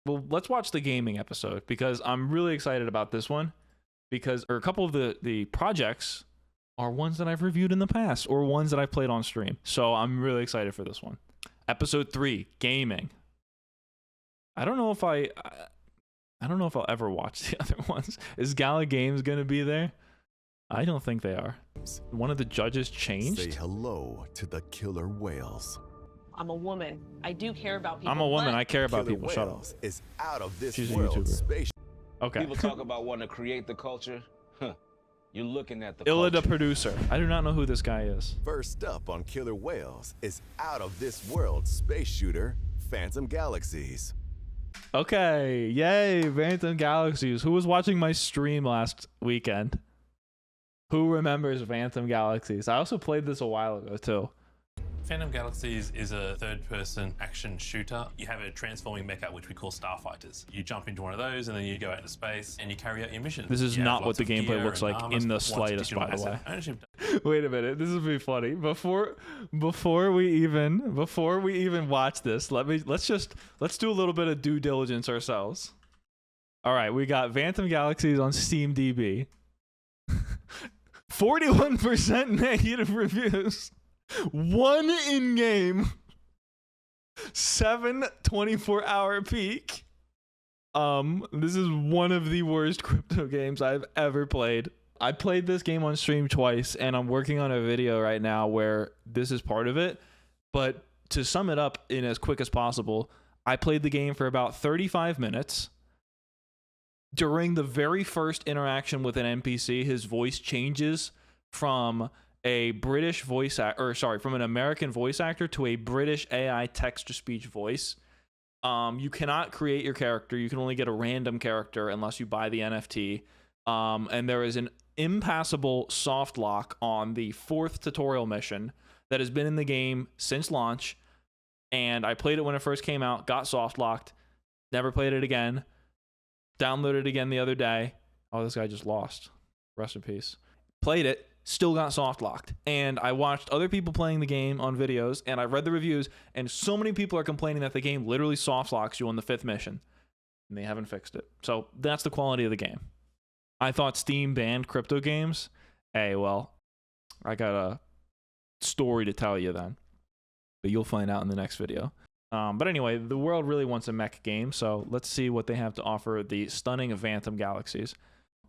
Well, let's watch the gaming episode because I'm really excited about this one because a couple of the projects are ones that I've reviewed in the past or ones that I've played on stream. So I'm really excited for this one. Episode 3, gaming. I don't know if I'll ever watch the other ones. Is Gala Games going to be there? I don't think they are. One of the judges changed. Say hello to the killer whales. I'm a woman. I do care about people. I'm a woman. I care about Killer people. Shut up. Whales is out of this She's a world YouTuber. space. Okay. People talk about wanting to create the culture. Huh. You're looking at the Illa the culture. producer. I do not know who this guy is. First up on Killer Whales is out of this world space shooter Phantom Galaxies. Okay. Yay. Phantom Galaxies. Who was watching my stream last weekend? Who remembers Phantom Galaxies? I also played this a while ago too. Phantom Galaxies is a third-person action shooter. You have a transforming mecha, which we call starfighters. You jump into one of those, and then you go out into space, and you carry out your missions. This is You have not what lots the of gameplay gear looks and like armor, in the lots of slightest, digital by the way. asset ownership. Wait a minute. This is gonna be funny. Before we even watch this, let's do a little bit of due diligence ourselves. All right, we got Phantom Galaxies on Steam DB. 41% negative reviews. 1 in-game. 7 24-hour peak. This is one of the worst crypto games I've ever played. I played this game on stream twice, and I'm working on a video right now where this is part of it. But to sum it up in as quick as possible, I played the game for about 35 minutes. During the very first interaction with an NPC, his voice changes from a British voice from an American voice actor to a British AI text-to-speech voice. You cannot create your character. You can only get a random character unless you buy the NFT. And there is an impassable soft lock on the 4th tutorial mission that has been in the game since launch. And I played it when it first came out, got soft locked, never played it again. Downloaded it again the other day. Oh, this guy just lost. Rest in peace. Played it, still got soft locked. And I watched other people playing the game on videos, and I read the reviews, and so many people are complaining that the game literally soft locks you on the 5th mission. And they haven't fixed it. So that's the quality of the game. I thought Steam banned crypto games. Hey, well, I got a story to tell you then. But you'll find out in the next video. But anyway, the world really wants a mech game, so let's see what they have to offer the stunning Phantom Galaxies.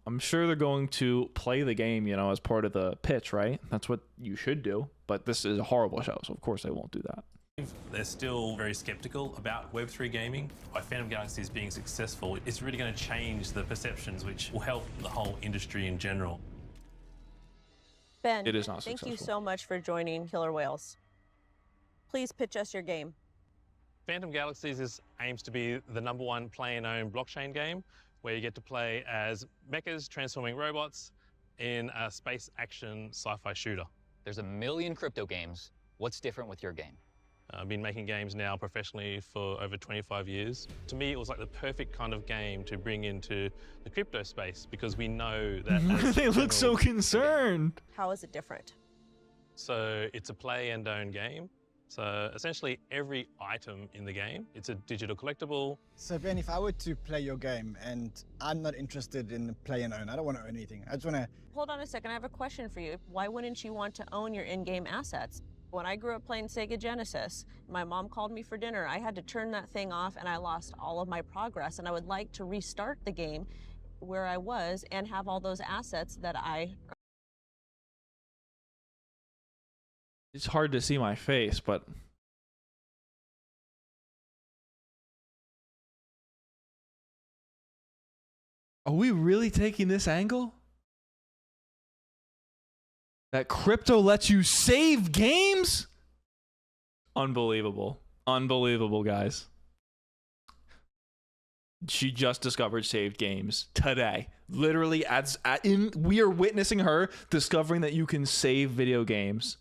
I'm sure they're going to play the game, you know, as part of the pitch, right? That's what you should do, but this is a horrible show, so of course they won't do that. They're still very skeptical about Web3 gaming. By Phantom Galaxies being successful, it's really going to change the perceptions, which will help the whole industry in general. Ben, It is not thank you successful. so much for joining Killer Whales. Please pitch us your game. Phantom Galaxies aims to be the #1 player-owned blockchain game where you get to play as mechas transforming robots in a space action sci-fi shooter. There's a million crypto games. What's different with your game? I've been making games now professionally for over 25 years. To me, it was like the perfect kind of game to bring into the crypto space because we know that as They look so general- concerned. How is it different? So it's a play and own game. So essentially every item in the game, it's a digital collectible. So Ben, if I were to play your game and I'm not interested in play and own, I don't want to own anything. I just want to... Hold on a second, I have a question for you. Why wouldn't you want to own your in-game assets? When I grew up playing Sega Genesis, my mom called me for dinner. I had to turn that thing off and I lost all of my progress. And I would like to restart the game where I was and have all those assets that I... It's hard to see my face, but... Are we really taking this angle? That crypto lets you save games? Unbelievable. Unbelievable, guys. She just discovered saved games today. Literally, we are witnessing her discovering that you can save video games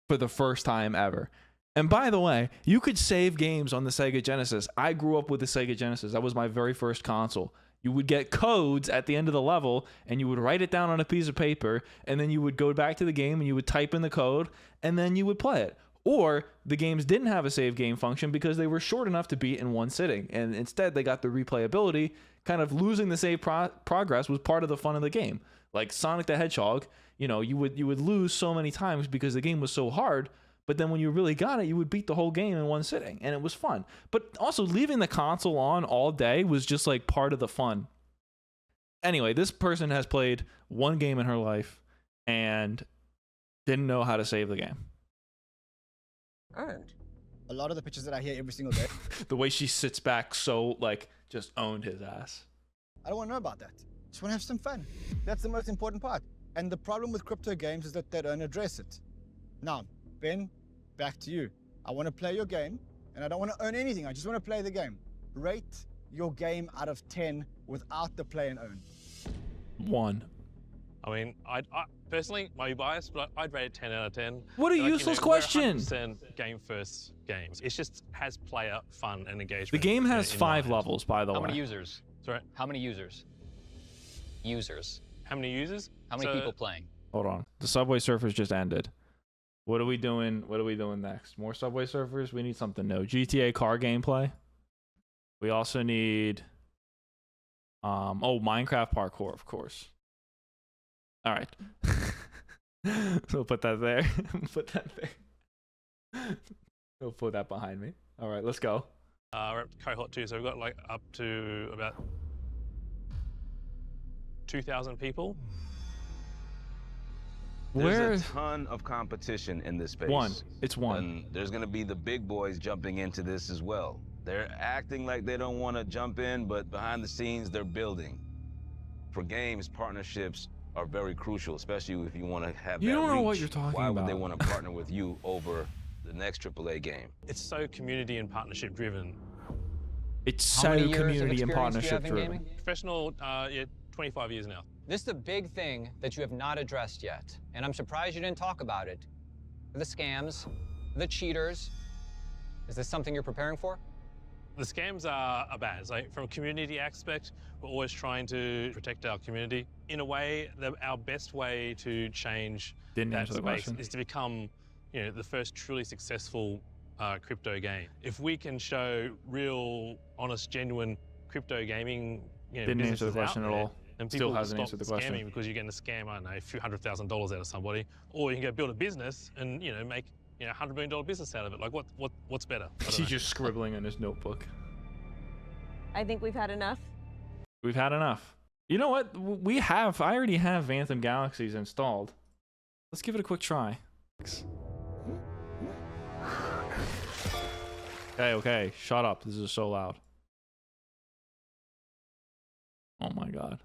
for the first time ever. And by the way, you could save games on the Sega Genesis. I grew up with the Sega Genesis. That was my very first console. You would get codes at the end of the level, and you would write it down on a piece of paper, and then you would go back to the game, and you would type in the code, and then you would play it. Or the games didn't have a save game function because they were short enough to beat in one sitting, and instead they got the replayability. Kind of losing the save progress was part of the fun of the game. Like Sonic the Hedgehog, you know, you would lose so many times because the game was so hard, but then when you really got it, you would beat the whole game in one sitting, and it was fun. But also leaving the console on all day was just like part of the fun. Anyway, this person has played one game in her life and didn't know how to save the game. Earned. A lot of the pictures that I hear every single day, The way she sits back, so like just owned his ass. I don't want to know about that. Just want to have some fun. That's the most important part. And the problem with crypto games is that they don't address it. Now, Ben, back to you. I want to play your game, and I don't want to earn anything. I just want to play the game. Rate your game out of 10 without the play and own. 1. I mean, I personally might be biased, but I'd rate it 10 out of 10. What a Like, useless we're question. 100% game first games. It just has player fun and engagement. The game has in 5 mind. levels, by the How way. many users? Sorry, How many users? Users. how many users? How many people playing? Hold on. The Subway Surfers just ended. What are we doing? What are we doing next? More Subway Surfers? We need something new. GTA car gameplay. We also need Minecraft parkour, of course. All right. We'll put that there. Put that there. We'll put that behind me. All right, let's go. We're up to cohort 2, so we've got like up to about 2,000 people. There's a ton of competition in this space. It's one. And there's gonna be the big boys jumping into this as well. They're acting like they don't want to jump in, but behind the scenes, they're building. For games, partnerships are very crucial, especially if you want to have You that don't know reach. what you're talking Why would they about. want to partner with you over the next AAA game? It's so community and partnership driven. It's How so many years of community and experience do you partnership have in driven. gaming? Professional, 25 years now. This is the big thing that you have not addressed yet, and I'm surprised you didn't talk about it. The scams, the cheaters. Is this something you're preparing for? The scams are bad. Like, from a community aspect, we're always trying to protect our community. In a way, our best way to change Didn't that answer the space question. is to become, the first truly successful crypto game. If we can show real, honest, genuine crypto gaming, Didn't answer the businesses question out at there, all. then Still people will hasn't stop answered the question. scamming because you're getting a scam, I don't know, a few $100,000 out of somebody, or you can go build a business and make $100 million business out of it. Like what's better? I don't He's know. just scribbling in his notebook. I think we've had enough. We've had enough. You know what? I already have Anthem Galaxies installed. Let's give it a quick try. Okay. Shut up. This is so loud. Oh my god.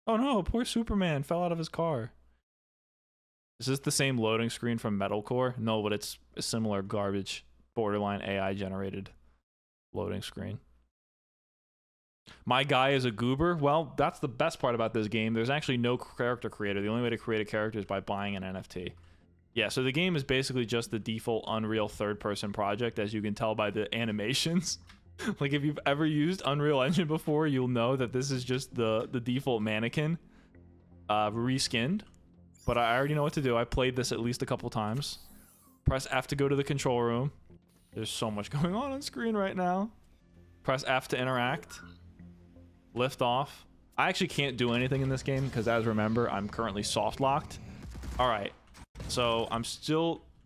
Oh no, poor Superman fell out of his car. Is this the same loading screen from Metalcore? No, but it's a similar garbage, borderline AI generated loading screen. My guy is a goober. Well, that's the best part about this game. There's actually no character creator. The only way to create a character is by buying an NFT. Yeah, so the game is basically just the default Unreal third-person project, as you can tell by the animations. Like, if you've ever used Unreal Engine before, you'll know that this is just the default mannequin reskinned. But I already know what to do. I played this at least a couple times. Press F to go to the control room. There's so much going on screen right now. Press F to interact. Lift off. I actually can't do anything in this game because, as remember, I'm currently soft locked. All right, so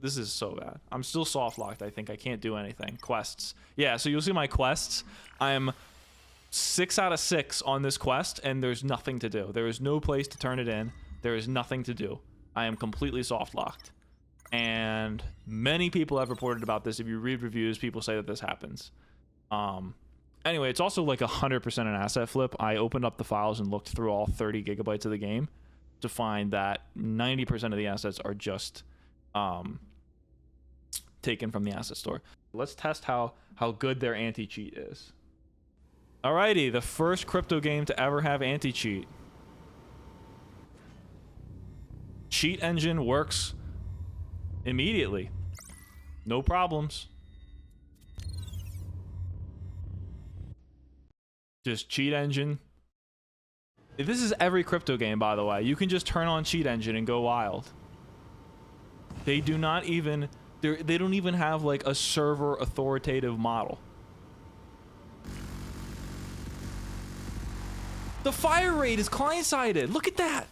this is so bad. I'm still soft locked. I think I can't do anything. Quests. Yeah, so you'll see my quests. I'm 6 out of 6 on this quest, and there's nothing to do. There is no place to turn it in. There is nothing to do. I am completely soft locked. And many people have reported about this. If you read reviews, people say that this happens. Anyway, it's also like 100% an asset flip. I opened up the files and looked through all 30 gigabytes of the game to find that 90% of the assets are just taken from the asset store. Let's test how good their anti-cheat is. Alrighty, the first crypto game to ever have anti-cheat. Cheat engine works immediately. No problems. Just cheat engine. This is every crypto game, by the way. You can just turn on cheat engine and go wild. They do not even They don't even have like a server authoritative model. The fire rate is client-sided. Look at that.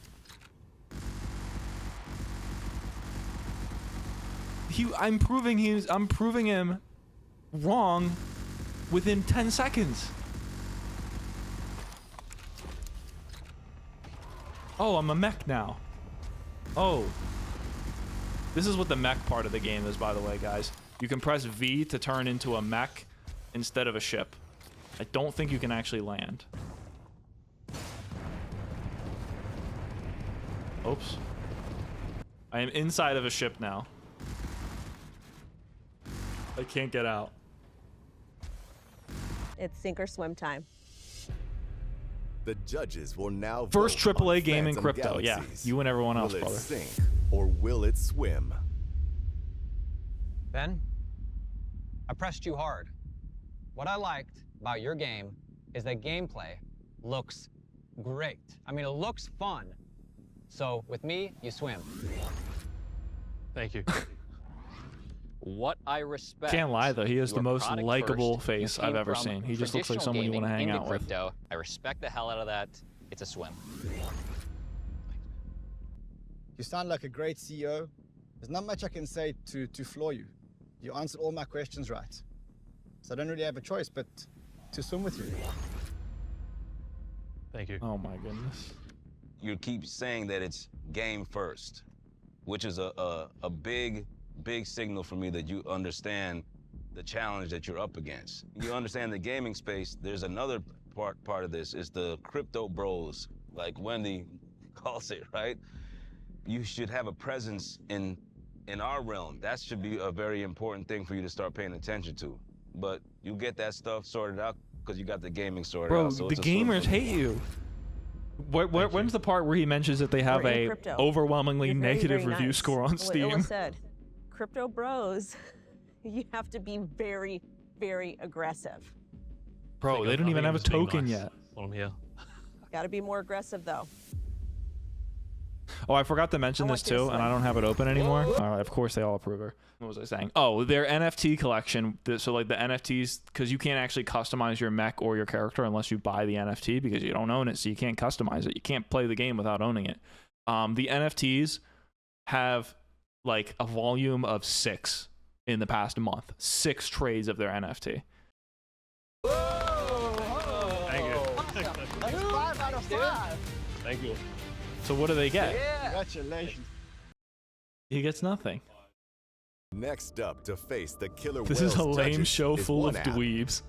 I'm proving him wrong within 10 seconds. Oh, I'm a mech now. Oh. This is what the mech part of the game is, by the way, guys. You can press V to turn into a mech instead of a ship. I don't think you can actually land. Oops. I am inside of a ship now. I can't get out. It's sink or swim time. The judges will now First vote on AAA game in Phantom crypto. Yeah, Galaxies. you and everyone else, Will it brother. sink or will it swim? Ben, I pressed you hard. What I liked about your game is that gameplay looks great. I mean, it looks fun. So with me, you swim. Thank you. What I respect. Can't lie though, he has the your most product likable first. face You I've came ever from seen. He just looks like traditional someone you want to hang gaming out into with. crypto. I respect the hell out of that. It's a swim. You sound like a great CEO. There's not much I can say to floor you. You answered all my questions right. So I don't really have a choice but to swim with you. Thank you. Oh my goodness. You keep saying that it's game first, which is a big signal for me that you understand the challenge that you're up against. You understand the gaming space. There's another part of this is the crypto bros, like Wendy calls it, right? You should have a presence in our realm. That should be a very important thing for you to start paying attention to. But you get that stuff sorted out because you got the gaming sorted Bro, out. So the it's a swim gamers for me. hate you. When's the part where he mentions that they have We're in a crypto. overwhelmingly You're very, negative very review nice. score on What Steam? Illa said, crypto bros, you have to be very, very aggressive. Bro, they I don't think even I'm have a just being token nice yet. while I'm here. Got to be more aggressive though. Oh, I forgot to mention I this want you to too, and I swim. don't have it open anymore. All right, of course they all approve her. What was I saying? Oh, their NFT collection. So like the NFTs, because you can't actually customize your mech or your character unless you buy the NFT because you don't own it, so you can't customize it. You can't play the game without owning it. The NFTs have like a volume of 6 in the past month. 6 trades of their NFT. Thank you. That's 5 out of 5. Thank you. So what do they get? Congratulations. He gets nothing. Next up to face the killer This is a whales lame judges show is full of one app. dweebs.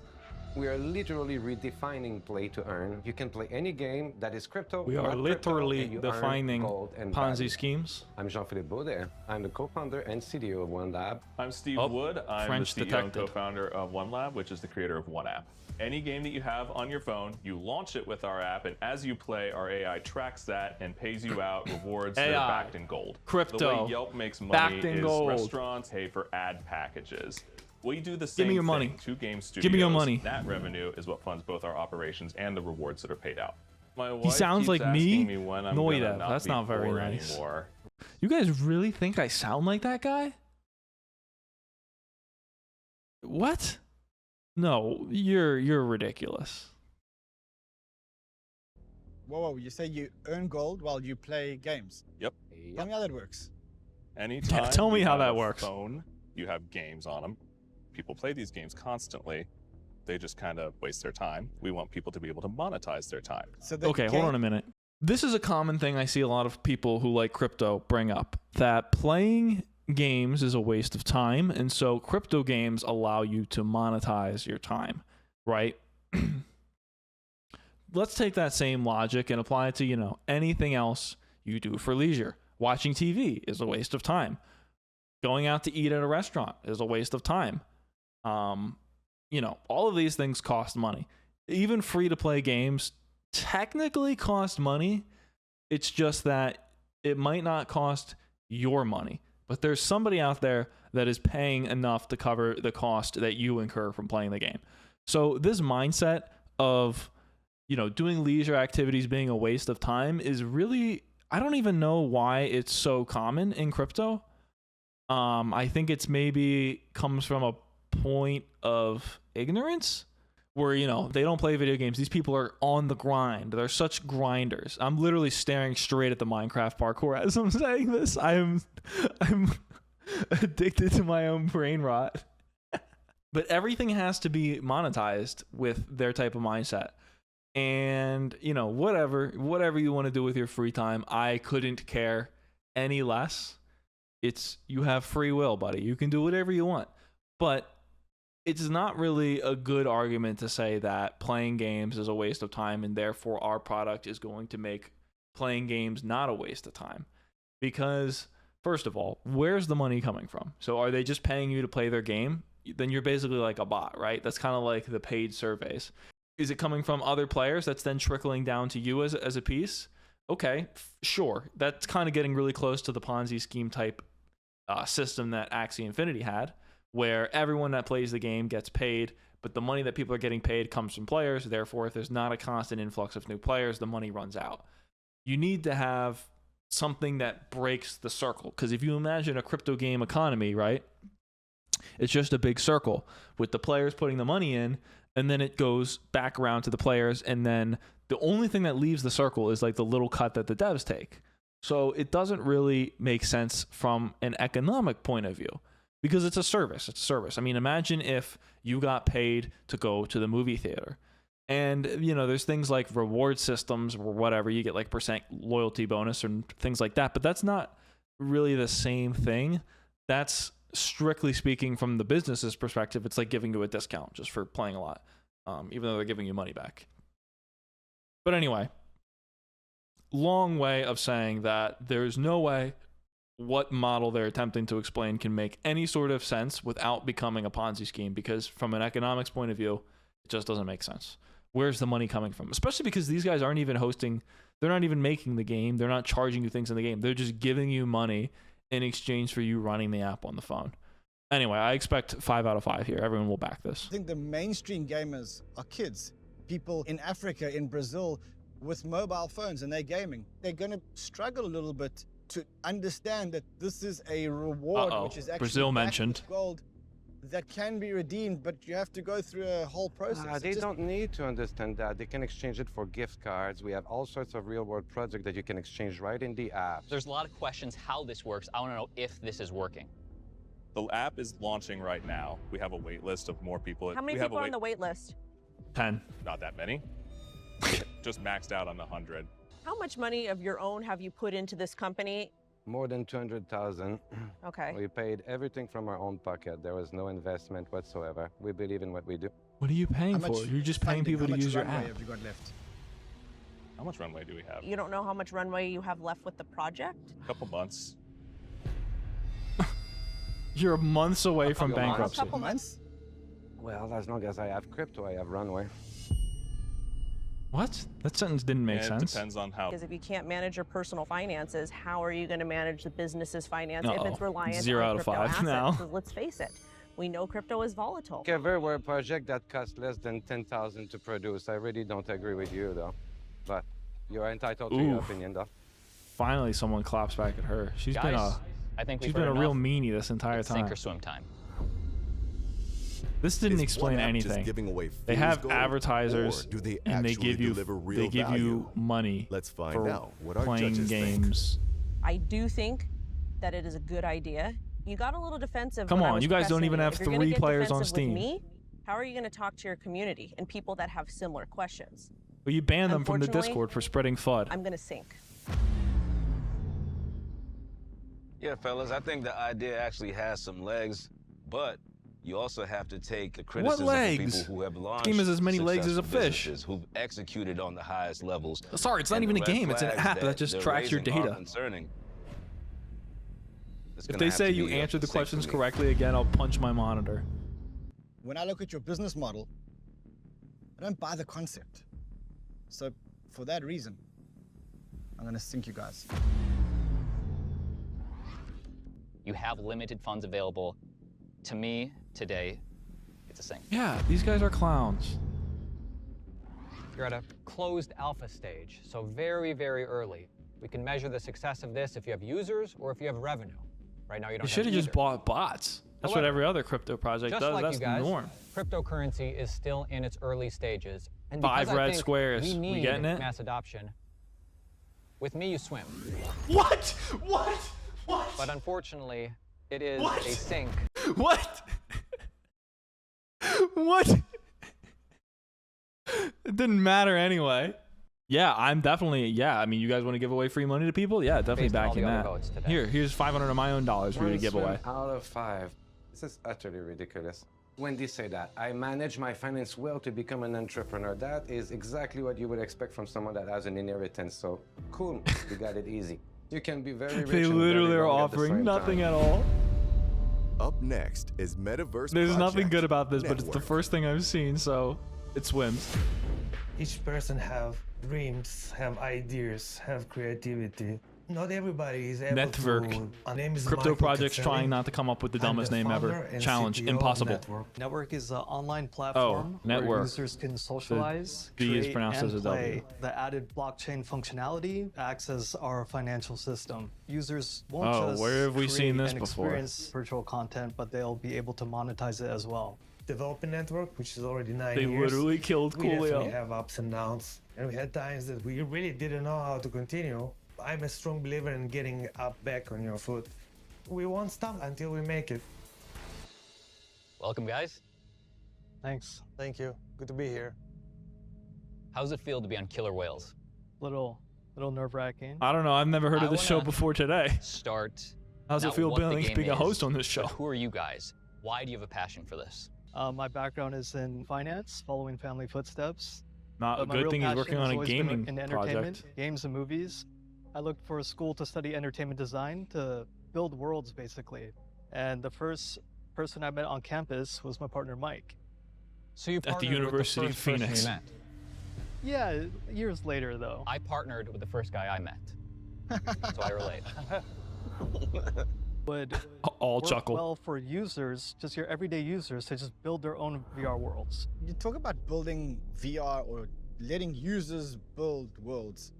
We are literally redefining play to earn. You can play any game that is crypto. We are not crypto, literally and you earn defining gold and Ponzi value. schemes. I'm Jean-Philippe Baudet. I'm the co-founder and CTO of OneLab. I'm Steve Oh, Wood. I'm French the CEO detected. and co-founder of OneLab, which is the creator of One App. Any game that you have on your phone, you launch it with our app, and as you play, our AI tracks that and pays you out rewards that AI. are backed in gold. Crypto. The way Yelp makes money Backed in is gold. restaurants pay for ad packages. We do the same me your thing money. to game studios. Give me your money. That revenue is what funds both our operations and the rewards that are paid out. My He wife sounds keeps like me. asking when I'm No, gonna he does. That's be not very poor nice. anymore. You guys really think I sound like that guy? What? No, you're ridiculous. Whoa, you say you earn gold while you play games? Yep. Tell me how that works. Anytime tell me you how have that a works. Phone, you have games on them. People play these games constantly. They just kind of waste their time. We want people to be able to monetize their time. So the Okay, hold on a minute. This is a common thing I see a lot of people who like crypto bring up, that playing games is a waste of time, and so crypto games allow you to monetize your time, right? Let's take that same logic and apply it to, anything else you do for leisure. Watching TV is a waste of time. Going out to eat at a restaurant is a waste of time. All of these things cost money. Even free-to-play games technically cost money. It's just that it might not cost your money, but there's somebody out there that is paying enough to cover the cost that you incur from playing the game. So this mindset of, doing leisure activities being a waste of time is really, I don't even know why it's so common in crypto. I think it's maybe comes from a point of ignorance where, you know, they don't play video games. These people are on the grind. They're such grinders. I'm literally staring straight at the Minecraft parkour as I'm saying this. I'm addicted to my own brain rot. But everything has to be monetized with their type of mindset. And, you know, whatever you want to do with your free time, I couldn't care any less. You have free will, buddy. You can do whatever you want. But it's not really a good argument to say that playing games is a waste of time and therefore our product is going to make playing games not a waste of time. Because, first of all, where's the money coming from? So are they just paying you to play their game? Then you're basically like a bot, right? That's kind of like the paid surveys. Is it coming from other players that's then trickling down to you as a piece? Okay, sure. That's kind of getting really close to the Ponzi scheme type system that Axie Infinity had, where everyone that plays the game gets paid, but the money that people are getting paid comes from players. Therefore, if there's not a constant influx of new players, the money runs out. You need to have something that breaks the circle, because if you imagine a crypto game economy, right, it's just a big circle with the players putting the money in, and then it goes back around to the players, and then the only thing that leaves the circle is like the little cut that the devs take. So it doesn't really make sense from an economic point of view, because it's a service. It's a service. I mean, imagine if you got paid to go to the movie theater. And, you know, there's things like reward systems or whatever. You get like % loyalty bonus and things like that. But that's not really the same thing. That's, strictly speaking, from the business's perspective, it's like giving you a discount just for playing a lot, even though they're giving you money back. But anyway, long way of saying that there's no way what model they're attempting to explain can make any sort of sense without becoming a Ponzi scheme, because from an economics point of view, it just doesn't make sense. Where's the money coming from? Especially because these guys aren't even hosting, they're not even making the game, they're not charging you things in the game, they're just giving you money in exchange for you running the app on the phone. Anyway, I expect 5 out of 5 here. Everyone will back this. I think the mainstream gamers are kids. People in Africa, in Brazil, with mobile phones, and they're gaming. They're going to struggle a little bit to understand that this is a reward, which is actually Brazil mentioned gold that can be redeemed, but you have to go through a whole process. They don't need to understand that. They can exchange it for gift cards. We have all sorts of real-world projects that you can exchange right in the app. There's a lot of questions how this works. I want to know if this is working. The app is launching right now. We have a wait list of more people. How many people are on the wait list? 10. Not that many. Just maxed out on the 100. How much money of your own have you put into this company? More than 200,000. Okay. We paid everything from our own pocket. There was no investment whatsoever. We believe in what we do. What are you paying for? You're just paying people to use your app. How much runway have you got left? How much runway do we have? You don't know how much runway you have left with the project? A couple months. You're months away from bankruptcy. A couple months? Well, as long as I have crypto, I have runway. What? That sentence didn't make sense. It depends on how. Because if you can't manage your personal finances, how are you going to manage the business's finance if it's reliant 0 on out of crypto 5 assets? now. 'Cause let's face it, we know crypto is volatile. If ever were a project that cost less than 10,000 to produce, I really don't agree with you, though. But you're entitled to your opinion, though. Finally, someone claps back at her. She's been a real meanie this entire time. Sink or swim time. This didn't explain anything. They have advertisers, and they give you money Let's find for out what our playing judges games. I do think that it is a good idea. You got a little defensive. Come when I on, was you guys don't pressing even you. have If you're gonna 3 get players on defensive with Steam. Me, how are you going to talk to your community and people that have similar questions? But you banned them from the Unfortunately, Discord for spreading FUD. I'm going to sink. Yeah, fellas, I think the idea actually has some legs, but you also have to take the criticism legs? of people who have launched This game has as many legs as a successful fish. businesses, who've executed on the highest levels. Sorry, it's not And even the a red game. It's an flags app that just they're tracks your raising are data. concerning. It's If gonna they have say to you be a answered the sink questions for me. correctly again, I'll punch my monitor. When I look at your business model, I don't buy the concept. So for that reason, I'm going to sink you guys. You have limited funds available. To me, today, it's a sink. Yeah, these guys are clowns. You're at a closed alpha stage, so very, very early. We can measure the success of this if you have users or if you have revenue. Right now, you They don't should have have just either. bought bots. That's what However, every other crypto project Just does. like That's you guys, the norm. cryptocurrency is still in its early stages. And 5 because I red think squares. We We need getting it? mass adoption. With me, you swim. What? What? What? But unfortunately, it is What? a sink. What? What? It didn't matter anyway. Yeah, I'm definitely. Yeah, I mean, you guys want to give away free money to people? Yeah, definitely Based on all backing the other that. votes today. Here's 500 of my own dollars for you to One give swim away. out of 5. This is utterly ridiculous. When they say that, I manage my finance well to become an entrepreneur. That is exactly what you would expect from someone that has an inheritance. So cool, you got it easy. You can be very rich. They and literally very are wrong at the offering same nothing time. at all. Up next is Metaverse There's nothing Project good about this, but it's the Network. first thing I've seen, so it swims. Each person have dreams, have ideas, have creativity. Not everybody is able Network. to. My name is Crypto Michael projects Katselli. trying not to come up with the I'm dumbest name founder ever. and Challenge, CTO of impossible. Network. Network is an online platform Network. where users can socialize, D is create, pronounced and as a W. play. The added blockchain functionality acts as our financial system. Users won't Oh, just where have we seen create this and before? experience virtual content, but they'll be able to monetize it as well. Developing network, which is already 9 They years. literally killed We definitely Coolio. have ups and downs, and we had times that we really didn't know how to continue. I'm a strong believer in getting up back on your foot. We won't stop until we make it. Welcome, guys. Thanks. Thank you. Good to be here. How's it feel to be on Killer Whales? Little nerve-wracking. I don't know. I've never heard I of this show wanna before today. Start. How's it not feel what the being game a host is, on this show? but who are you guys? Why do you have a passion for this? My background is in finance, following family footsteps. Not a But my good real thing he's passion working has on a always been gaming in entertainment, project. games and movies. I looked for a school to study entertainment design to build worlds, basically. And the first person I met on campus was my partner, Mike. So you At the partnered with University of first person Phoenix. you met. Yeah, years later, though. I partnered with the first guy I met, so I relate. Would All work chuckle. well for users, just your everyday users, to just build their own VR worlds. You talk about building VR or letting users build worlds.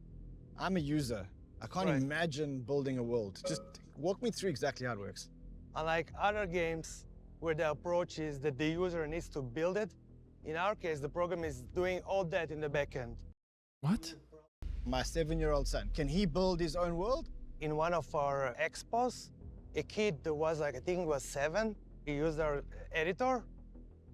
I'm a user. I can't Right. imagine building a world. Just walk me through exactly how it works. Unlike other games where the approach is that the user needs to build it, in our case, the program is doing all that in the backend. What? My 7-year-old son, can he build his own world? In one of our expos, a kid that was like, I think he was 7, he used our editor.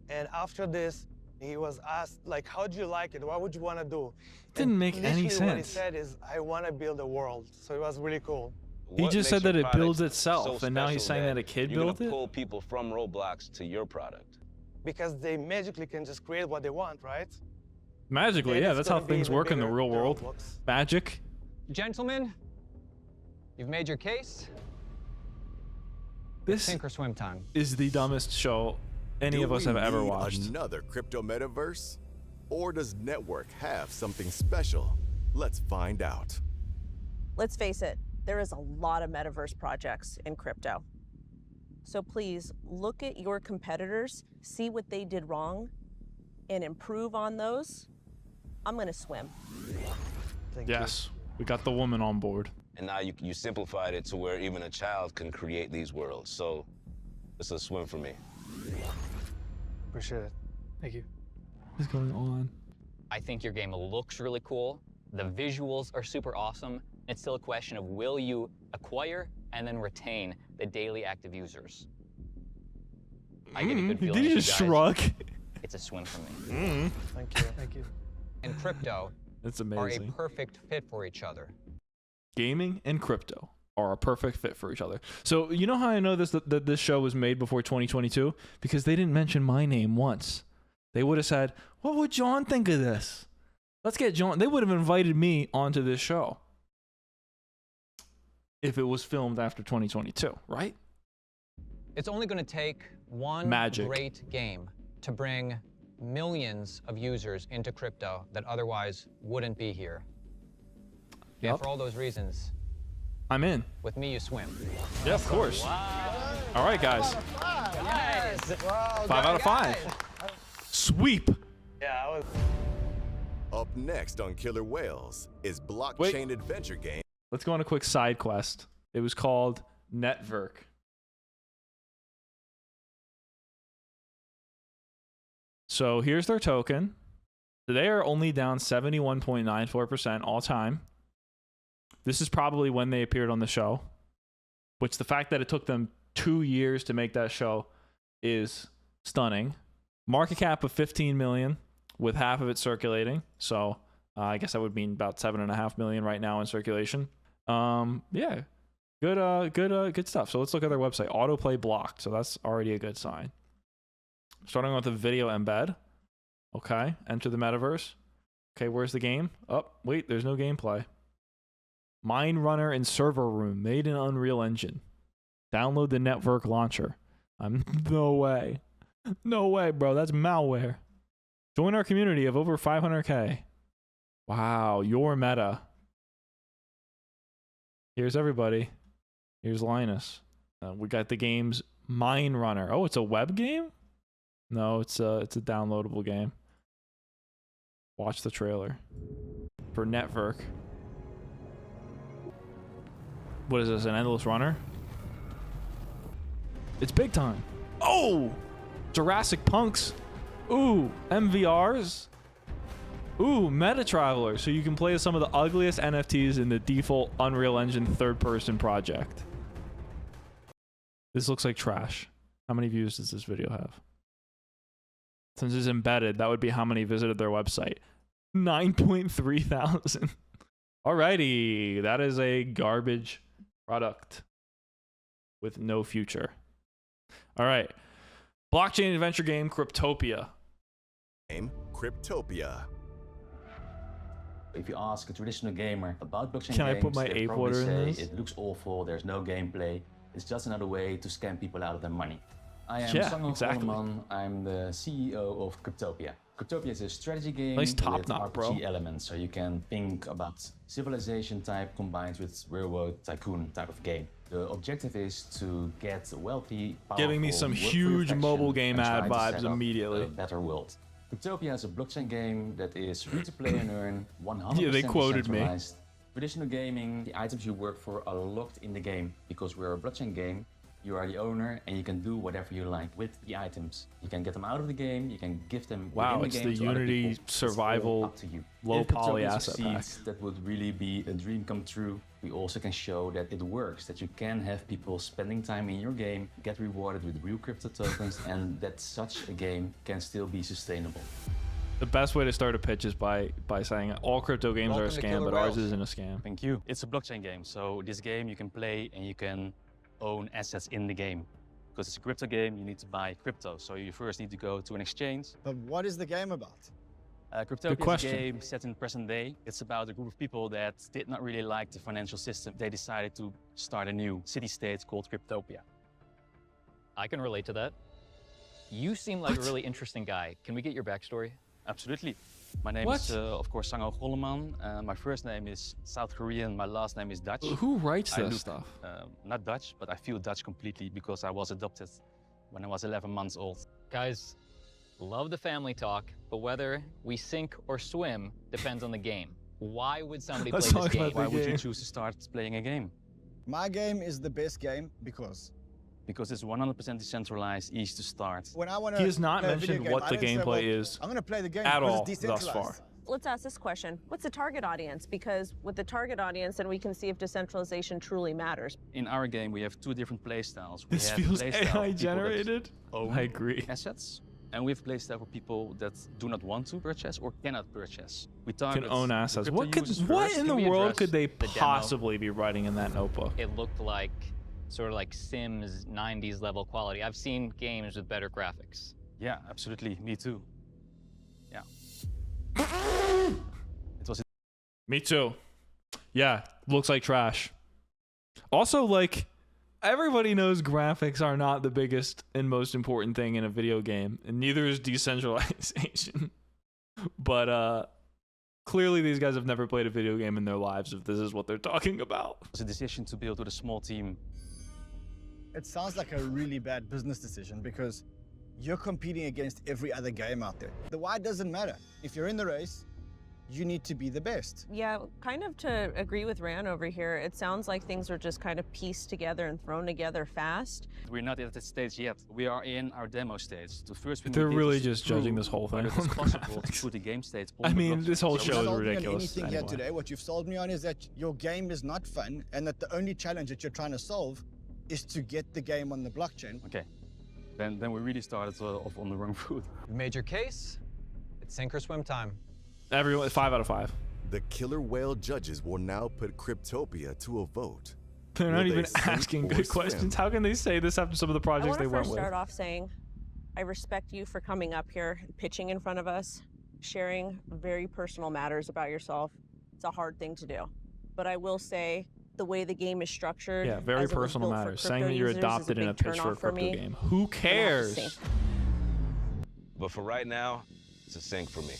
And after this, he was asked, like, how do you like it? What would you want to do? Didn't And make any literally What he sense. said is, I want to build a world. So it was really cool. He What just makes said that your it builds product itself, so and now he's special saying that a kid you're built gonna it? pull people from Roblox to your product. Because they magically can just create what they want, right? Magically, Then yeah, it's that's how gonna be things even work in the bigger real than world. Roblox. Magic. Gentlemen, you've made your case. This Sink or swim time. is the dumbest show any Do of us we have ever need watched. Another crypto metaverse? Or does Network have something special? Let's find out. Let's face it, there is a lot of metaverse projects in crypto. So please look at your competitors, see what they did wrong, and improve on those. I'm gonna swim. Thank you. Yes, we got the woman on board. And now you simplified it to where even a child can create these worlds. So it's a swim for me. Appreciate it. Thank you. What's going on? I think your game looks really cool. The visuals are super awesome. It's still a question of will you acquire and then retain the daily active users. I get a good feeling. Did with you you just guys. shrug? It's a swim for me. Thank you. Thank you. And crypto That's are a amazing. perfect fit for each other. Gaming and crypto are a perfect fit for each other. So you know how I know that this show was made before 2022? Because they didn't mention my name once. They would have said, "What would John think of this? Let's get John." They would have invited me onto this show if it was filmed after 2022, right? It's only going to take one Magic. great game to bring millions of users into crypto that otherwise wouldn't be here. And Yep. for all those reasons, I'm in. with me, you swim. Yeah, of course. All right, guys. Yes! 5 out of 5. Sweep. Yeah, I was. Up next on Killer Whales is blockchain adventure game Let's go on a quick side quest. It was called Network. So here's their token. They are only down 71.94% all time. This is probably when they appeared on the show, which the fact that it took them 2 years to make that show is stunning. Market cap of 15 million with half of it circulating. So I guess that would mean about 7.5 million right now in circulation. Yeah, good stuff. So let's look at their website. Autoplay blocked. So that's already a good sign. Starting with a video embed. Okay, enter the metaverse. Okay, where's the game? Oh, wait, there's no gameplay. Mine Runner and Server Room made in Unreal Engine. Download the network launcher. No way. No way, bro. That's malware. Join our community of over 500K. Wow, your meta. Here's everybody. Here's Linus. We got the game's Mine Runner. Oh, it's a web game? No, it's a downloadable game. Watch the trailer for Network. What is this, an endless runner? It's big time. Oh! Jurassic Punks. Ooh, MVRs. Ooh, Meta Traveler. So you can play as some of the ugliest NFTs in the default Unreal Engine third-person project. This looks like trash. How many views does this video have? Since it's embedded, that would be how many visited their website. 9.3 thousand. Alrighty, that is a garbage product with no future. All right, blockchain adventure game Cryptopia. Game Cryptopia. If you ask a traditional gamer about blockchain Can I games, put my they'd ape probably water in say this? it looks awful, there's no gameplay, it's just another way to scam people out of their money. I am Yeah, Sango exactly. Holleman, I'm the CEO of Cryptopia. Cryptopia is a strategy game Nice top with knot, RPG bro. elements, so you can think about civilization type combined with railroad tycoon type of game. The objective is to get wealthy, powerful, Giving me some work for your huge faction mobile game and try ad to vibes set up immediately. a better world. Cryptopia is a blockchain game that is free to play and earn 100% Yeah, they quoted me. decentralized. Traditional gaming, the items you work for are locked in the game. Because we're a blockchain game, you are the owner and you can do whatever you like with the items. You can get them out of the game, you can give them Wow, within it's the game the to other Unity people. It's survival all up to you. low If Cryptopia poly asset pack. succeeds, that would really be a dream come true. We also can show that it works, that you can have people spending time in your game, get rewarded with real crypto tokens, and that such a game can still be sustainable. The best way to start a pitch is by saying all crypto games are a Welcome to scam, Killer but ours Whales. isn't a scam. Thank you. It's a blockchain game, so this game you can play and you can own assets in the game. Because it's a crypto game, you need to buy crypto. So you first need to go to an exchange. But what is the game about? Cryptopia is a question. game set in present day. It's about a group of people that did not really like the financial system. They decided to start a new city-state called Cryptopia. I can relate to that. You seem like a really interesting guy. Can we get your backstory? Absolutely. My name is, of course, Sango Holleman. My first name is South Korean. My last name is Dutch. Who writes I this look, stuff? Not Dutch, but I feel Dutch completely because I was adopted when I was 11 months old. Guys, love the family talk, but whether we sink or swim depends on the game. Why would somebody Let's play this talk game? about Why the would you game. choose to start playing a game? My game is the best game because Because it's 100% decentralized, easy to start. when I want to He has not mentioned what the gameplay is I'm going to play the game at because all it's thus decentralized. far. Let's ask this question. What's the target audience? Because with the target audience, then we can see if decentralization truly matters. In our game, we have two different playstyles. We This have feels playstyle for people AI that generated. own I agree. assets, and we have playstyle for people that do not want to purchase or cannot purchase. We target Can own the assets. crypto What users what first. in the Can we world address could they the demo? possibly be writing in that notebook? It looked like sort of like Sims 90s level quality. I've seen games with better graphics. Yeah, absolutely. Me too. Yeah. It was Me too. Yeah, looks like trash. Also, like, everybody knows graphics are not the biggest and most important thing in a video game, and neither is decentralization. But clearly these guys have never played a video game in their lives if this is what they're talking about. a decision to build with a small team. It sounds like a really bad business decision because you're competing against every other game out there. The why doesn't matter. If you're in the race, you need to be the best. Yeah, kind of to agree with Ran over here, it sounds like things are just kind of pieced together and thrown together fast. We're not at that stage yet. We are in our demo stage. The first thing They're we did really is just prove judging this whole thing. whether it's possible to put the game state on I the mean, blockchain. this whole So show you is sold me on ridiculous. anything Anyway. here today, what you've sold me on is that your game is not fun and that the only challenge that you're trying to solve is to get the game on the blockchain. Okay, then we really started off on the wrong foot. You've made your case. It's sink or swim time. Everyone, 5 out of 5. The killer whale judges will now put Cryptopia to a vote. They're Will not they even sink asking or good swim? questions. How can they say this after some of the I projects want they to went first with? start off saying I respect you for coming up here, pitching in front of us, sharing very personal matters about yourself. It's a hard thing to do. But I will say the way the game is structured, Yeah, very as it was personal built for matters. Saying crypto that you're users is adopted in a big pitch for a turnoff for crypto me. game. Who cares? But for right now, it's a sink for me.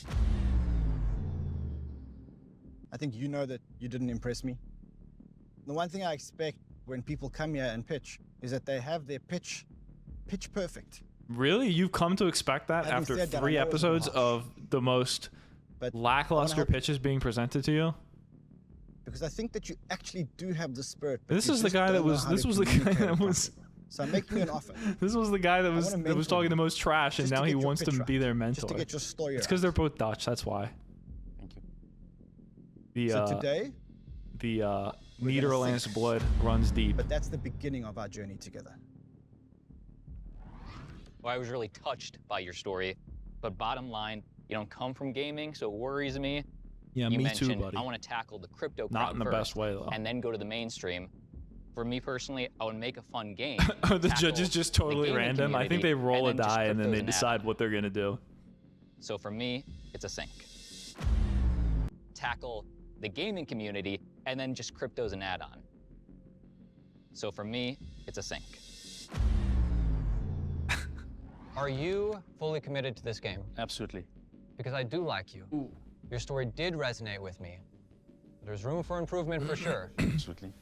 I think you know that you didn't impress me. The one thing I expect when people come here and pitch is that they have their pitch perfect. Really? You've come to expect that Having after said that, I 3 know it's episodes harsh, of the most but lackluster help- pitches being presented to you? Because I think that you actually do have the spirit. but This you is the just guy that don't know was. how This to was the guy communicate that it was. properly. So I'm making you an offer. This was the guy that I was wanna that was mentor talking you, the most trash, and just to now get he your wants to pitch be right, their mentor. just to get your story It's right. because they're both Dutch. That's why. Thank you. The So today, Nederlandse blood runs deep. but that's the beginning of our journey together. Well, I was really touched by your story, but bottom line, you don't come from gaming, so it worries me. Yeah, You me mentioned, too, buddy. I want to tackle the crypto Not crowd in the first, best way, though. and then go to the mainstream. For me personally, I would make a fun game. Are the tackle judges just the totally gaming random? I think community, they roll a and then just die and then cryptos they and decide add-on. what they're gonna do. So for me, it's a sink. Tackle the gaming community, and then just cryptos and add-on. So for me, it's a sink. Are you fully committed to this game? Absolutely. Because I do like you. Your story did resonate with me. There's room for improvement for sure. Absolutely.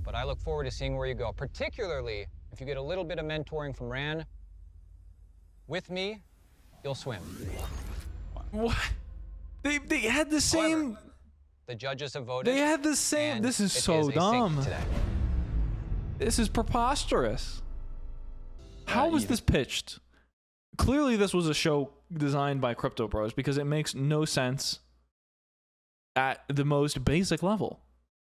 But I look forward to seeing where you go, particularly if you get a little bit of mentoring from Ran. With me, you'll swim. What? They had the same. However, the judges have voted. They had the same. and This is it so a sink dumb. today. This is preposterous. How was this pitched? Clearly, this was a show designed by Crypto Bros because it makes no sense at the most basic level.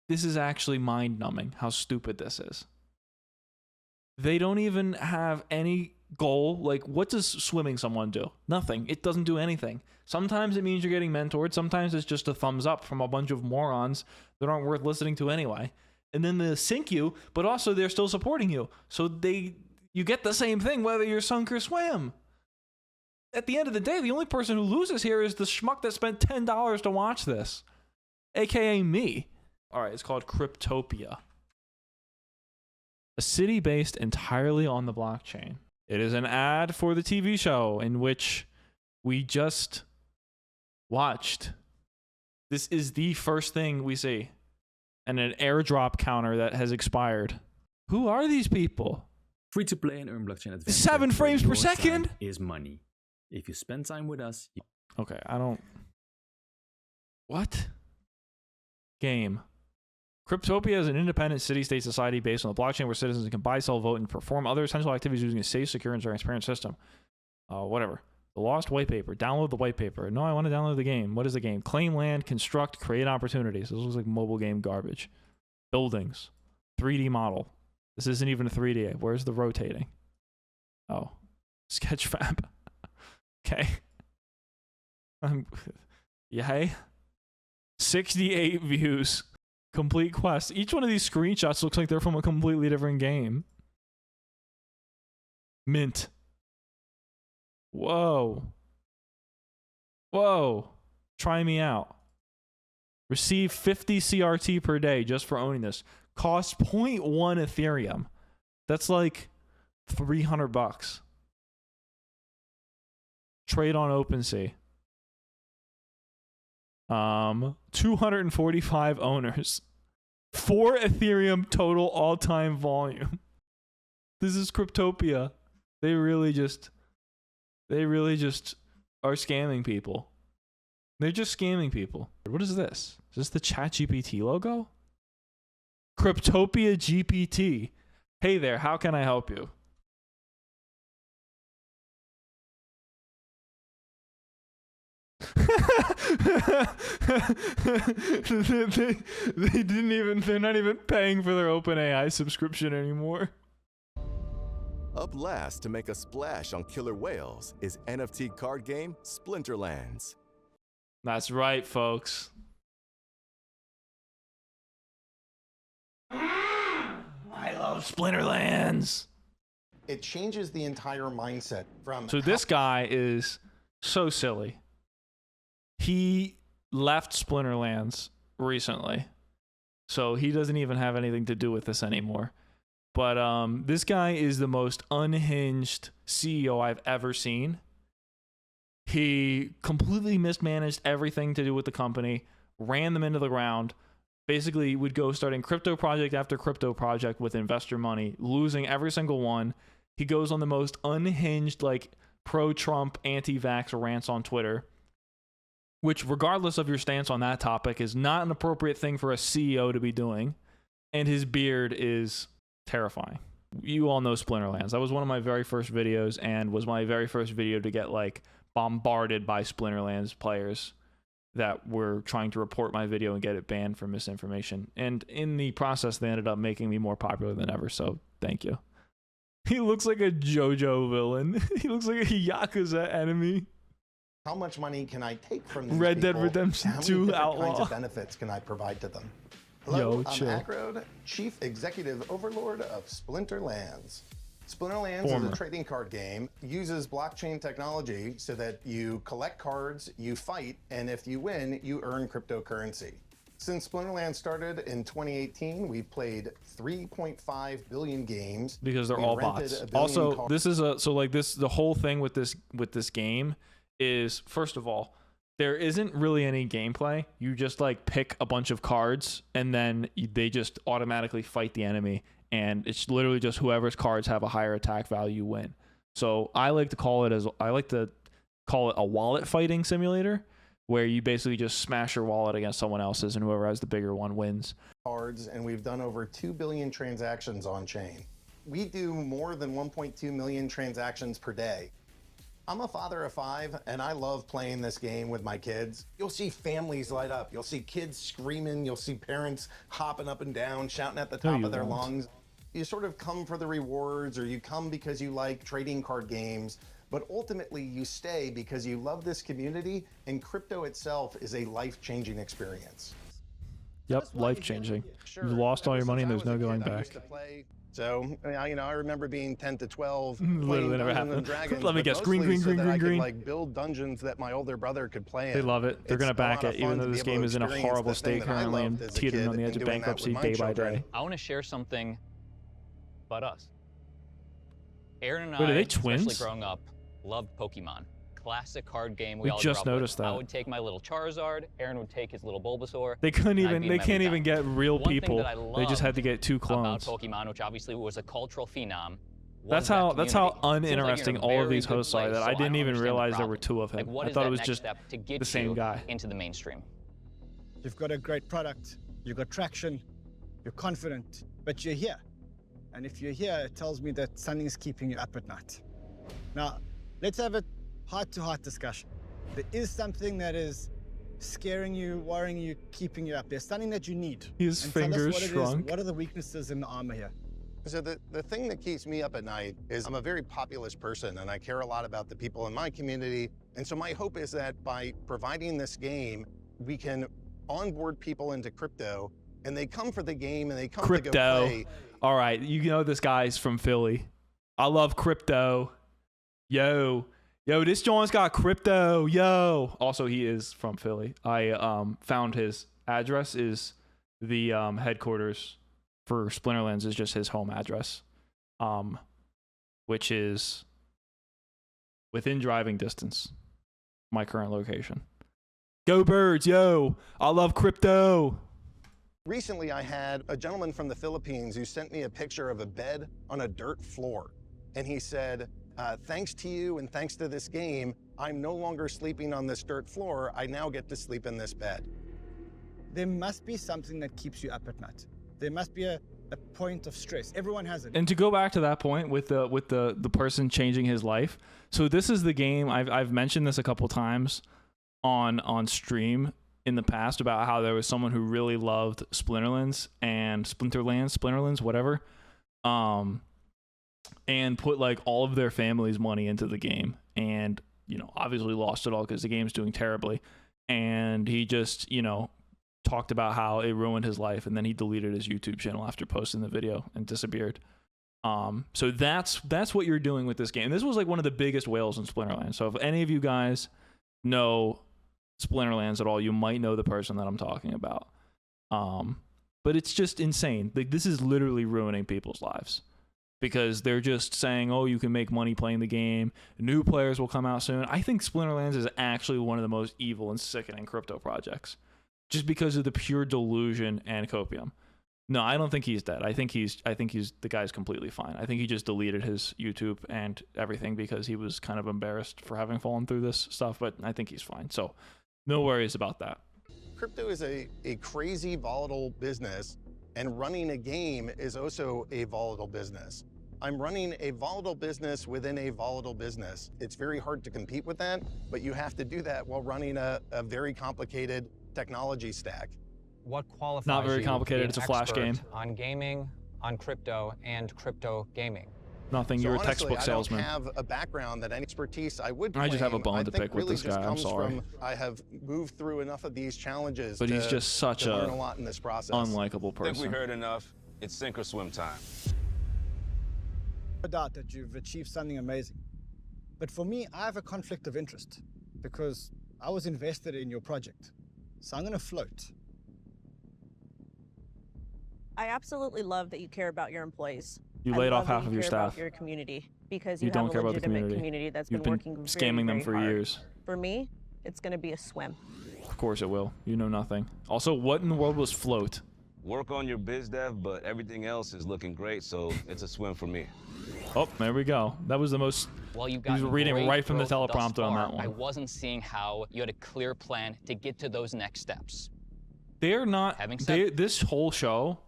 This is actually mind-numbing how stupid this is. They don't even have any goal. Like, what does swimming someone do? Nothing. It doesn't do anything. Sometimes it means you're getting mentored. Sometimes it's just a thumbs up from a bunch of morons that aren't worth listening to anyway. And then they sink you, but also they're still supporting you. So you get the same thing whether you're sunk or swim. At the end of the day, the only person who loses here is the schmuck that spent $10 to watch this, aka me. All right, it's called Cryptopia. A city based entirely on the blockchain. It is an ad for the TV show in which we just watched. This is the first thing we see. And an airdrop counter that has expired. Who are these people? Free to play and earn blockchain advantage. 7 frames per Your time second? is money. If you spend time with us, Okay, I don't... What? Game. Cryptopia is an independent city-state society based on the blockchain where citizens can buy, sell, vote, and perform other essential activities using a safe, secure, and transparent system. Whatever. The Lost White Paper. Download the white paper. No, I want to download the game. What is the game? Claim land, construct, create opportunities. This looks like mobile game garbage. Buildings. 3D model. This isn't even a 3D. Where's the rotating? Oh. Sketchfab. Okay. Yay. 68 views. Complete quest. Each one of these screenshots looks like they're from a completely different game. Mint. Whoa. Whoa. Try me out. Receive 50 CRT per day just for owning this. Cost 0.1 Ethereum. That's like $300. Trade on OpenSea. 245 owners. 4 Ethereum total all-time volume. This is Cryptopia. They really just are scamming people. They're just scamming people. What is this? Is this the ChatGPT logo? Cryptopia GPT. Hey there, how can I help you? They're not even paying for their OpenAI subscription anymore. Up last to make a splash on killer whales is NFT card game Splinterlands. That's right, folks. I love Splinterlands. It changes the entire mindset from... So this guy is so silly. He left Splinterlands recently, so he doesn't even have anything to do with this anymore. But this guy is the most unhinged CEO I've ever seen. He completely mismanaged everything to do with the company, ran them into the ground, basically would go starting crypto project after crypto project with investor money, losing every single one. He goes on the most unhinged, like, pro-Trump, anti-vax rants on Twitter, which, regardless of your stance on that topic, is not an appropriate thing for a CEO to be doing. And his beard is terrifying. You all know Splinterlands. That was one of my very first videos and was my very first video to get, like, bombarded by Splinterlands players that were trying to report my video and get it banned for misinformation. And in the process, they ended up making me more popular than ever, so thank you. He looks like a JoJo villain. He looks like a Yakuza enemy. How much money can I take from these Red Dead people? Redemption How many 2 different Outlaw. kinds of benefits can I provide to them? Hello, Yo, I'm chill. Acrode, Chief Executive Overlord of Splinterlands. Splinterlands is Former. a trading card game, uses blockchain technology so that you collect cards, you fight, and if you win, you earn cryptocurrency. Since Splinterlands started in 2018, we've played 3.5 billion games. Because they're We all rented bots. 1 billion Also, cards. this is a the whole thing with this game is, first of all, there isn't really any gameplay. You just like pick a bunch of cards and then they just automatically fight the enemy, and it's literally just whoever's cards have a higher attack value win. So I like to call it a wallet fighting simulator, where you basically just smash your wallet against someone else's and whoever has the bigger one wins. Cards, and we've done over 2 billion transactions on chain. We do more than 1.2 million transactions per day. I'm a father of 5, and I love playing this game with my kids. You'll see families light up. You'll see kids screaming. You'll see parents hopping up and down, shouting at the top of their lungs. You sort of come for the rewards, or you come because you like trading card games, but ultimately you stay because you love this community, and crypto itself is a life-changing experience. Yep, life-changing. You lost all your money and there's no going back. So, I remember being 10 to 12, Literally playing never Dungeons happened. and Dragons, Let me but guess, green, mostly green, so green, that green, I could, green. like, build dungeons that my older brother could play in. They love it. They're It's going to a back lot it, of even fun though to this be able game to is in a experience horrible the thing state that I currently and loved as a teetering kid on the edge and of doing that with bankruptcy my day by children. day. I want to share something about us. Aaron and Wait, are I, they especially twins? growing up, loved Pokemon. Classic card game We all just grew up noticed with. I that. would take my little Charizard, Aaron would take his little Bulbasaur. They couldn't and I'd even. beat They him every can't time. even get real One thing people. that I They just had to loved get 2 about clones. Pokemon, which obviously was a cultural phenom. That's was how. that That's how community. Seems like you're in uninteresting a all of very these good hosts are. place, That so I didn't don't even understand the realize there were problem. 2 of him. Like, what I is thought that it was next just step to get the same you guy. into the mainstream? You've got a great product, you've got traction, you're confident, but you're here. And if you're here, it tells me that something's keeping you up at night. Now, let's have a heart-to-heart discussion. There is something that is scaring you, worrying you, keeping you up. There's something that you need. His And tell us fingers what it is. shrunk. What are the weaknesses in the armor here? So the thing that keeps me up at night is I'm a very populist person, and I care a lot about the people in my community. And so my hope is that by providing this game, we can onboard people into crypto, and they come for the game, and they come to go Crypto. play. All right, you know this guy's from Philly. I love crypto. Yo, this John's got crypto. Yo. Also, he is from Philly. I found his address is the headquarters for Splinterlands is just his home address, which is within driving distance. My current location. Go Birds, yo! I love crypto. Recently, I had a gentleman from the Philippines who sent me a picture of a bed on a dirt floor. And he said, Thanks to you and thanks to this game, I'm no longer sleeping on this dirt floor. I now get to sleep in this bed. There must be something that keeps you up at night. There must be a point of stress. Everyone has it. And to go back to that point with the person changing his life. So this is the game, I've mentioned this a couple times on stream in the past about how there was someone who really loved Splinterlands, whatever. And put like all of their family's money into the game, and obviously lost it all because the game's doing terribly. And he just talked about how it ruined his life, and then he deleted his YouTube channel after posting the video and disappeared. So that's what you're doing with this game. This was like one of the biggest whales in Splinterlands. So if any of you guys know Splinterlands at all, you might know the person that I'm talking about. But it's just insane. Like, this is literally ruining people's lives because they're just saying, oh, you can make money playing the game. New players will come out soon. I think Splinterlands is actually one of the most evil and sickening crypto projects just because of the pure delusion and copium. No, I don't think he's dead. I think the guy's completely fine. I think he just deleted his YouTube and everything because he was kind of embarrassed for having fallen through this stuff, but I think he's fine. So no worries about that. Crypto is a crazy, volatile business, and running a game is also a volatile business. I'm running a volatile business within a volatile business. It's very hard to compete with that, but you have to do that while running a very complicated technology stack. What qualifies Not very you complicated, to be it's a an flash expert game. on gaming, on crypto, and crypto gaming? Nothing. So You're a honestly, textbook salesman. I don't have a background that any expertise I would I just have a claim, bone to think pick with really this just guy. I'm comes sorry. from I have moved through enough of these challenges But he's just such to a learn a lot in this process. unlikable I think we person. heard enough. It's sink or swim time. No doubt that you've achieved something amazing. But for me, I have a conflict of interest because I was invested in your project. So I'm going to float. I absolutely love that you care about your employees. You I laid love off that half you of your care about staff. your community because You you, don't have care a about the legitimate community. that's You've been been working scamming them very for hard. years. For me, it's going to be a swim. Of course it will. You know nothing. Also, what in the world was float? Work on your biz dev, but everything else is looking great, so it's a swim for me. Oh, there we go. That was the most. While you He was got reading great right from the growth thus teleprompter on far, that one. I wasn't seeing how you had a clear plan to get to those next steps. They're not. Having said This whole show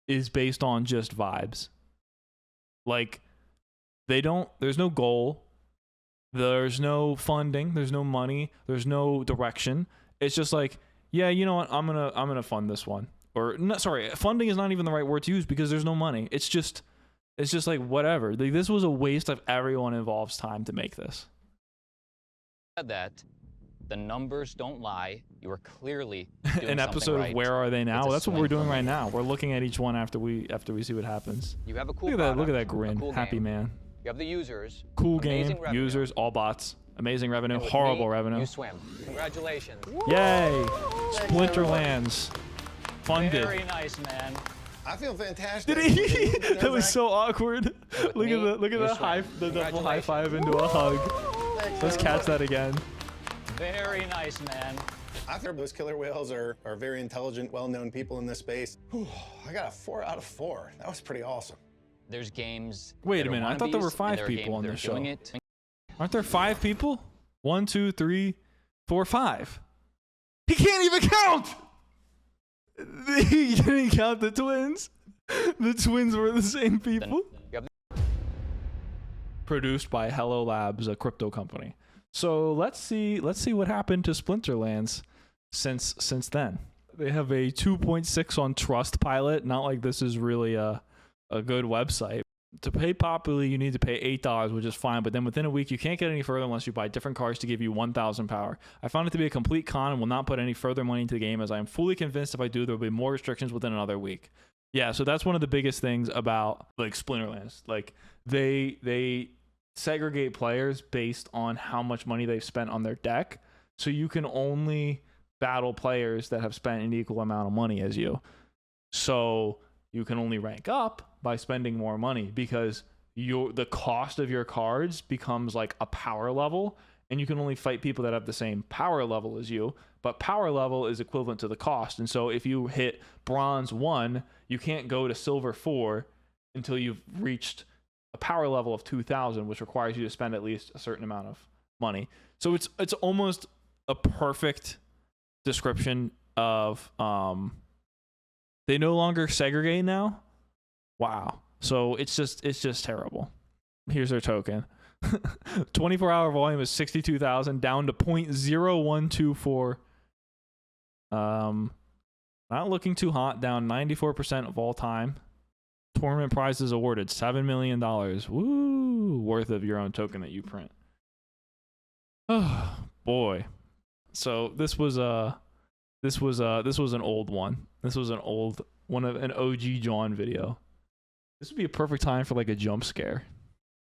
is based on just vibes. Like, they don't. There's no goal. There's no funding. There's no money. There's no direction. It's just like, yeah, you know what? I'm gonna fund this one. Or no, sorry, funding is not even the right word to use because there's no money. It's just like whatever. Like, this was a waste of everyone involved's time to make this. That the numbers don't lie. You are clearly doing An episode something right. of Where Are They Now? It's a That's what swing we're doing for right me. now. We're looking at each one after we see what happens. You have a cool Look at that! Look at that product, a grin. cool Happy game. man. You have the users. Cool amazing game. revenue, Users. All bots. Amazing revenue. and with Horrible me, revenue. You swim. Congratulations. Yay! Splinterlands. Funded. Very nice, man. I feel fantastic. Did he? That was so awkward. With Look me, at the you double swim. high five into a hug. Let's catch that again. Very nice, man. I think those killer whales are very intelligent, well-known people in this space. Whew, I got a 4 out of 4. That was pretty awesome. There's games. Wait a that are minute. I thought there were wannabes, and 5 there are people games on that are this show. doing it. Aren't there 5 people? 1, 2, 3, 4, 5. He can't even count. He didn't count the twins. The twins were the same people. Produced by Hello Labs, a crypto company. So let's see what happened to Splinterlands since then. They have a 2.6 on Trustpilot. Not like this is really a good website. To pay popularly, you need to pay $8, which is fine, but then within a week, you can't get any further unless you buy different cars to give you 1,000 power. I found it to be a complete con and will not put any further money into the game, as I am fully convinced if I do, there will be more restrictions within another week. Yeah, so that's one of the biggest things about like Splinterlands. Like, they segregate players based on how much money they've spent on their deck, so you can only battle players that have spent an equal amount of money as you. So you can only rank up by spending more money because the cost of your cards becomes like a power level, and you can only fight people that have the same power level as you, but power level is equivalent to the cost. And so if you hit bronze 1, you can't go to silver 4 until you've reached a power level of 2,000, which requires you to spend at least a certain amount of money. So it's almost a perfect description of they no longer segregate now. Wow. So it's just terrible. Here's their token. 24-hour volume is 62,000, down to 0.0124. Not looking too hot, down 94% of all time. Tournament prizes awarded, $7 million. Woo! Worth of your own token that you print. Oh boy. So this was an old one. This was an OG John video. This would be a perfect time for like a jump scare.